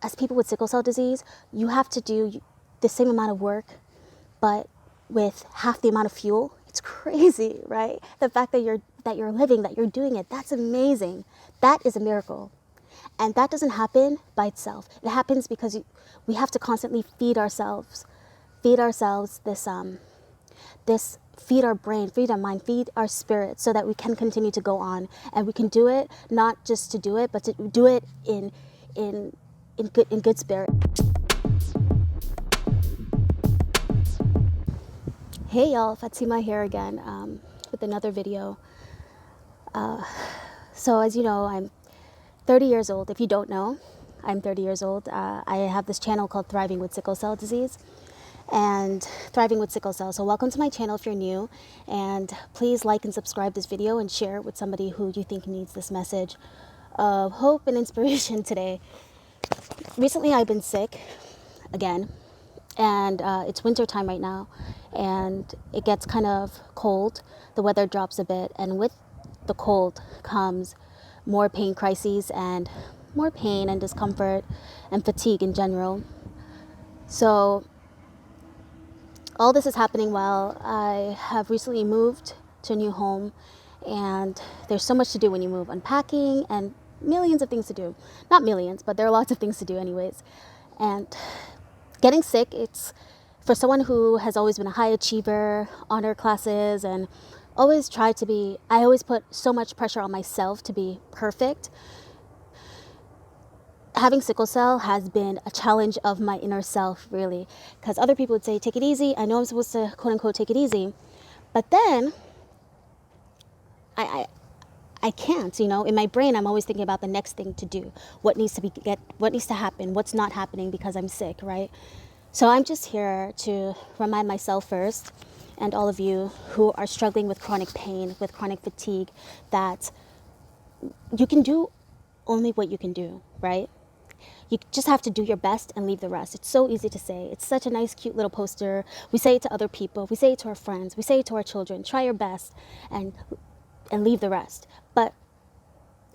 as people with sickle cell disease, you have to do the same amount of work, but with half the amount of fuel. It's crazy, right? The fact that you're living, that you're doing it, that's amazing. That is a miracle. And that doesn't happen by itself. It happens because we have to constantly feed ourselves this feed our brain, feed our mind, feed our spirit, so that we can continue to go on, and we can do it not just to do it, but to do it in good spirit. Hey y'all, Fatima here again with another video. So as you know, I'm 30 years old. If you don't know, I'm 30 years old. I have this channel called Thriving with Sickle Cell Disease and Thriving with Sickle Cell. So welcome to my channel if you're new, and please like and subscribe this video and share it with somebody who you think needs this message of hope and inspiration today. Recently I've been sick again, and it's winter time right now, and it gets kind of cold. The weather drops a bit, and with the cold comes more pain crises and more pain and discomfort and fatigue in general. So all this is happening while I have recently moved to a new home, and there's so much to do when you move, unpacking and millions of things to do. Not millions, but there are lots of things to do anyways. And getting sick, it's for someone who has always been a high achiever, honor classes, and always tried to be, I always put so much pressure on myself to be perfect. Having sickle cell has been a challenge of my inner self, really, because other people would say, take it easy. I know I'm supposed to, quote unquote, take it easy. But then I can't, in my brain, I'm always thinking about the next thing to do, what needs to happen, what's not happening because I'm sick, right? So I'm just here to remind myself first, and all of you who are struggling with chronic pain, with chronic fatigue, that you can do only what you can do, right? You just have to do your best and leave the rest. It's so easy to say. It's such a nice, cute little poster. We say it to other people. We say it to our friends. We say it to our children. Try your best and leave the rest. But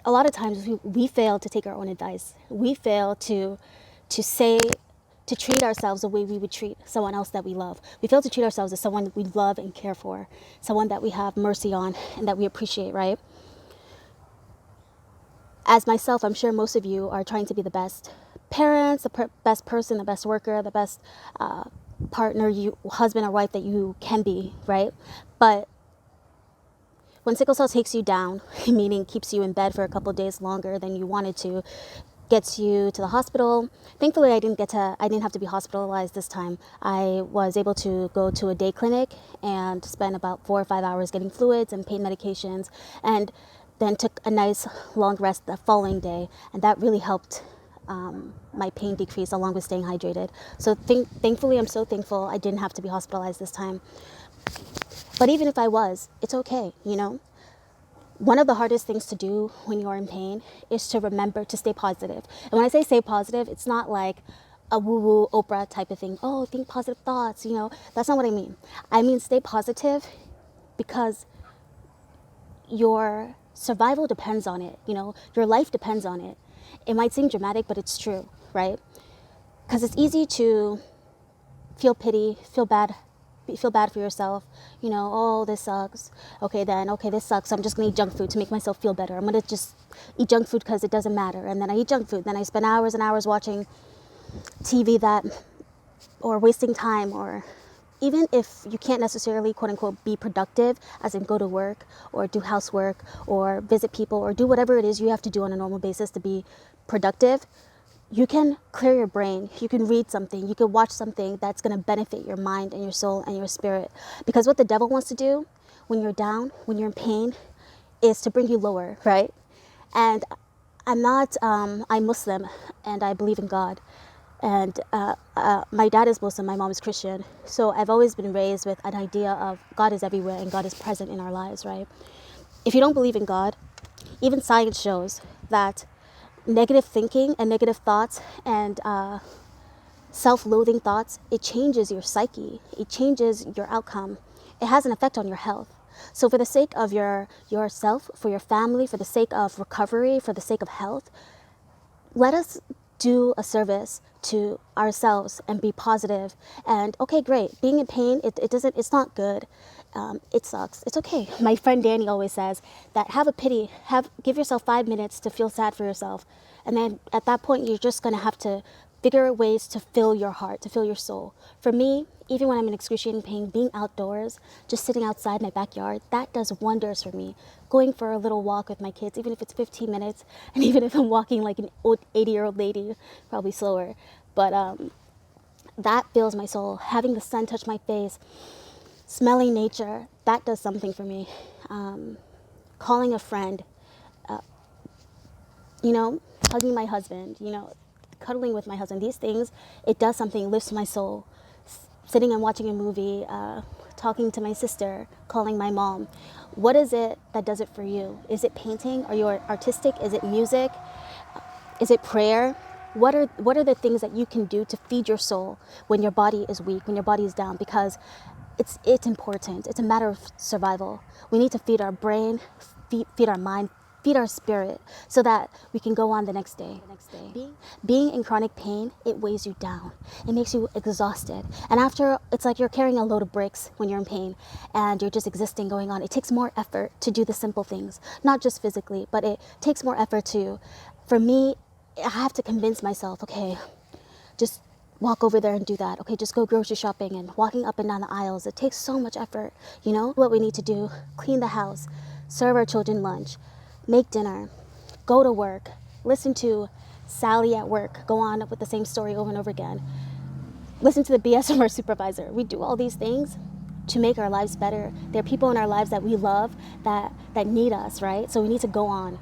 a lot of times we fail to take our own advice. We fail to treat ourselves the way we would treat someone else that we love. We fail to treat ourselves as someone that we love and care for, someone that we have mercy on and that we appreciate, right? As myself, I'm sure most of you are trying to be the best parents, the best person, the best worker, the best partner, husband or wife that you can be, right? But when sickle cell takes you down, meaning keeps you in bed for a couple of days longer than you wanted to, gets you to the hospital. Thankfully, I didn't have to be hospitalized this time. I was able to go to a day clinic and spend about 4 or 5 hours getting fluids and pain medications, and then took a nice long rest the following day, and that really helped my pain decrease along with staying hydrated. So thankfully, I'm so thankful I didn't have to be hospitalized this time. But even if I was, it's okay, One of the hardest things to do when you're in pain is to remember to stay positive. And when I say stay positive, it's not like a woo-woo Oprah type of thing. Oh, think positive thoughts, That's not what I mean. I mean stay positive because your survival depends on it, Your life depends on it. It might seem dramatic, but it's true, right? Because it's easy to feel pity, feel bad for yourself, oh, this sucks. Okay, this sucks. So I'm just going to eat junk food to make myself feel better. I'm going to just eat junk food because it doesn't matter. And then I eat junk food. Then I spend hours and hours watching TV or wasting time, or even if you can't necessarily, quote unquote, be productive, as in go to work or do housework or visit people or do whatever it is you have to do on a normal basis to be productive, you can clear your brain. You can read something. You can watch something that's going to benefit your mind and your soul and your spirit. Because what the devil wants to do when you're down, when you're in pain, is to bring you lower, right? And I'm Muslim, and I believe in God. And my dad is Muslim, my mom is Christian. So I've always been raised with an idea of God is everywhere and God is present in our lives, right? If you don't believe in God, even science shows that negative thinking and negative thoughts and self-loathing thoughts, it changes your psyche. It changes your outcome. It has an effect on your health. So for the sake of yourself, for your family, for the sake of recovery, for the sake of health, let us do a service to ourselves and be positive. And okay, great. Being in pain, it's not good. It sucks. It's okay. My friend Danny always says that give yourself 5 minutes to feel sad for yourself. And then at that point, you're just going to have to figure ways to fill your heart, to fill your soul. For me, even when I'm in excruciating pain, being outdoors, just sitting outside my backyard, that does wonders for me. Going for a little walk with my kids, even if it's 15 minutes, and even if I'm walking like an old 80-year-old lady, probably slower. But that fills my soul. Having the sun touch my face, smelling nature, that does something for me. Calling a friend, hugging my husband, cuddling with my husband. These things, it does something, it lifts my soul. Sitting and watching a movie, talking to my sister, calling my mom. What is it that does it for you? Is it painting? Are you artistic? Is it music? Is it prayer? What are the things that you can do to feed your soul when your body is weak, when your body is down? Because it's important. It's a matter of survival. We need to feed our brain, feed our mind, feed our spirit, so that we can go on the next day. Being in chronic pain, it weighs you down. It makes you exhausted. And after, it's like you're carrying a load of bricks when you're in pain and you're just existing, going on. It takes more effort to do the simple things, not just physically, but it takes more effort for me, I have to convince myself, okay, just walk over there and do that. Okay, just go grocery shopping and walking up and down the aisles. It takes so much effort, What we need to do, clean the house, serve our children lunch, make dinner, go to work, listen to Sally at work, go on with the same story over and over again, listen to the BS from our supervisor. We do all these things to make our lives better. There are people in our lives that we love that need us, right? So we need to go on.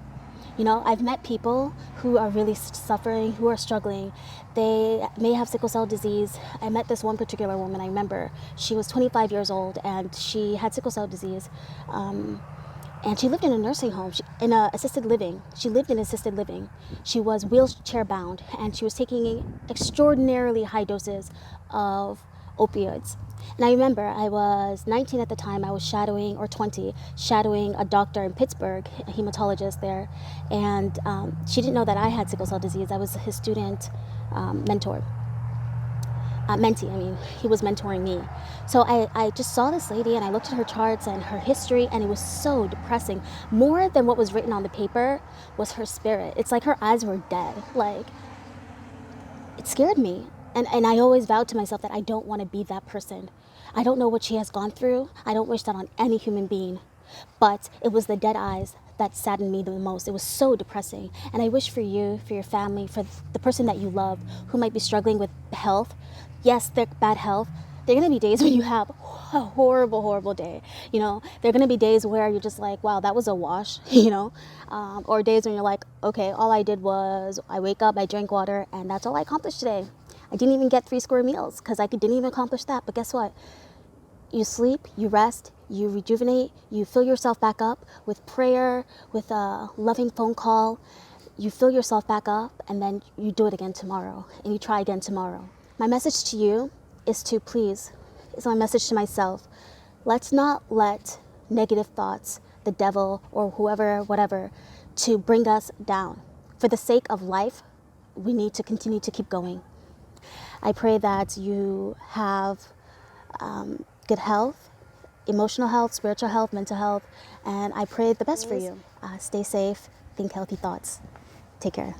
I've met people who are really suffering, who are struggling. They may have sickle cell disease. I met this one particular woman, I remember. She was 25 years old and she had sickle cell disease. And she lived in a nursing home, in assisted living. She lived in assisted living. She was wheelchair bound and she was taking extraordinarily high doses of opioids. And I remember I was 19 at the time. I was shadowing, or 20, shadowing a doctor in Pittsburgh, a hematologist there. And she didn't know that I had sickle cell disease. I was his student mentee. He was mentoring me. So I just saw this lady and I looked at her charts and her history, and it was so depressing. More than what was written on the paper was her spirit. It's like her eyes were dead. Like, it scared me. And I always vowed to myself that I don't want to be that person. I don't know what she has gone through. I don't wish that on any human being. But it was the dead eyes that saddened me the most. It was so depressing. And I wish for you, for your family, for the person that you love who might be struggling with health. Yes, they're bad health. There are going to be days when you have a horrible, horrible day. There are going to be days where you're just like, wow, that was a wash, or days when you're like, okay, all I did was I wake up, I drink water, and that's all I accomplished today. I didn't even get 3 square meals because I didn't even accomplish that. But guess what? You sleep, you rest, you rejuvenate, you fill yourself back up with prayer, with a loving phone call. You fill yourself back up, and then you do it again tomorrow, and you try again tomorrow. My message to you is it's my message to myself. Let's not let negative thoughts, the devil or whoever, whatever, to bring us down. For the sake of life, we need to continue to keep going. I pray that you have good health, emotional health, spiritual health, mental health, and I pray the best for you. Stay safe, think healthy thoughts. Take care.